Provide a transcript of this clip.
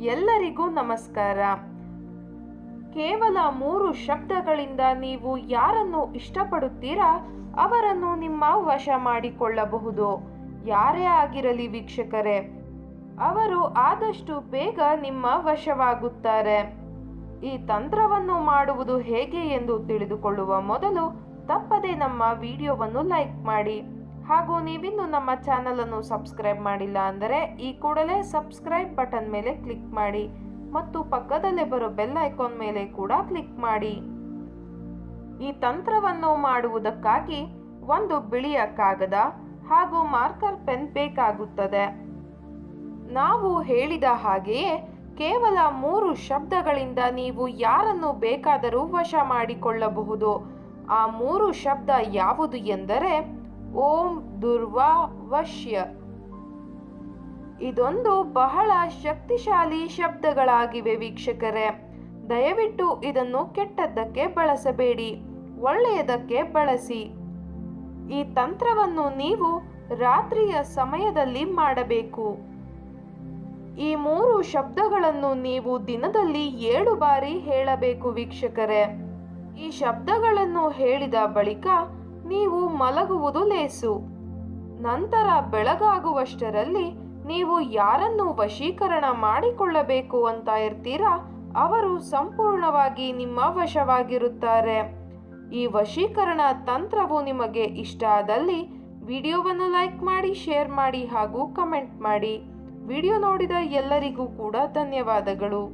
ಎಲ್ಲರಿಗೂ ನಮಸ್ಕಾರ. ಕೇವಲ 3 ಶಬ್ದಗಳಿಂದ ನೀವು ಯಾರನ್ನು ಇಷ್ಟಪಡುತ್ತೀರಾ ಅವರನ್ನು ನಿಮ್ಮ ವಶ ಮಾಡಿಕೊಳ್ಳಬಹುದು. ಯಾರೇ ಆಗಿರಲಿ ವೀಕ್ಷಕರೇ, ಅವರು ಆದಷ್ಟು ಬೇಗ ನಿಮ್ಮ ವಶವಾಗುತ್ತಾರೆ. ಈ ತಂತ್ರವನ್ನು ಮಾಡುವುದು ಹೇಗೆ ಎಂದು ತಿಳಿದುಕೊಳ್ಳುವ ಮೊದಲು ತಪ್ಪದೆ ನಮ್ಮ ವಿಡಿಯೋವನ್ನು ಲೈಕ್ ಮಾಡಿ. ಹಾಗೂ ನೀವಿನ್ನು ನಮ್ಮ ಚಾನಲ್ ಅನ್ನು ಸಬ್ಸ್ಕ್ರೈಬ್ ಮಾಡಿಲ್ಲ ಅಂದರೆ ಈ ಕೂಡಲೇ ಸಬ್ಸ್ಕ್ರೈಬ್ ಬಟನ್ ಮೇಲೆ ಕ್ಲಿಕ್ ಮಾಡಿ ಮತ್ತು ಪಕ್ಕದಲ್ಲೇ ಬರೋ ಬೆಲ್ ಐಕಾನ್ ಮೇಲೆ ಕೂಡ ಕ್ಲಿಕ್ ಮಾಡಿ. ಈ ತಂತ್ರವನ್ನು ಮಾಡುವುದಕ್ಕಾಗಿ ಒಂದು ಬಿಳಿಯ ಕಾಗದ ಹಾಗೂ ಮಾರ್ಕರ್ ಪೆನ್ ಬೇಕಾಗುತ್ತದೆ. ನಾವು ಹೇಳಿದ ಹಾಗೆಯೇ ಕೇವಲ 3 ಶಬ್ದಗಳಿಂದ ನೀವು ಯಾರನ್ನು ಬೇಕಾದರೂ ವಶ ಮಾಡಿಕೊಳ್ಳಬಹುದು. ಆ 3 ಶಬ್ದ ಯಾವುದು ಎಂದರೆ ಓಂ ದುರ್ವಾ ವಶ್ಯ. ಇದೊಂದು ಬಹಳ ಶಕ್ತಿಶಾಲಿ ಶಬ್ದಗಳಾಗಿವೆ ವೀಕ್ಷಕರೇ. ದಯವಿಟ್ಟು ಇದನ್ನು ಕೆಟ್ಟದ್ದಕ್ಕೆ ಬಳಸಬೇಡಿ, ಒಳ್ಳೆಯದಕ್ಕೆ ಬಳಸಿ. ಈ ತಂತ್ರವನ್ನು ನೀವು ರಾತ್ರಿಯ ಸಮಯದಲ್ಲಿ ಮಾಡಬೇಕು. ಈ 3 ಶಬ್ದಗಳನ್ನು ನೀವು ದಿನದಲ್ಲಿ 7 ಬಾರಿ ಹೇಳಬೇಕು ವೀಕ್ಷಕರೇ. ಈ ಶಬ್ದಗಳನ್ನು ಹೇಳಿದ ಬಳಿಕ ನೀವು ಮಲಗುವುದು ಲೇಸು. ನಂತರ ಬೆಳಗಾಗುವಷ್ಟರಲ್ಲಿ ನೀವು ಯಾರನ್ನು ವಶೀಕರಣ ಮಾಡಿಕೊಳ್ಳಬೇಕು ಅಂತ ಇರ್ತೀರಾ ಅವರು ಸಂಪೂರ್ಣವಾಗಿ ನಿಮ್ಮ ವಶವಾಗಿರುತ್ತಾರೆ. ಈ ವಶೀಕರಣ ತಂತ್ರವು ನಿಮಗೆ ಇಷ್ಟ ಆದಲ್ಲಿ ವಿಡಿಯೋವನ್ನು ಲೈಕ್ ಮಾಡಿ, ಶೇರ್ ಮಾಡಿ ಹಾಗೂ ಕಮೆಂಟ್ ಮಾಡಿ. ವಿಡಿಯೋ ನೋಡಿದ ಎಲ್ಲರಿಗೂ ಕೂಡ ಧನ್ಯವಾದಗಳು.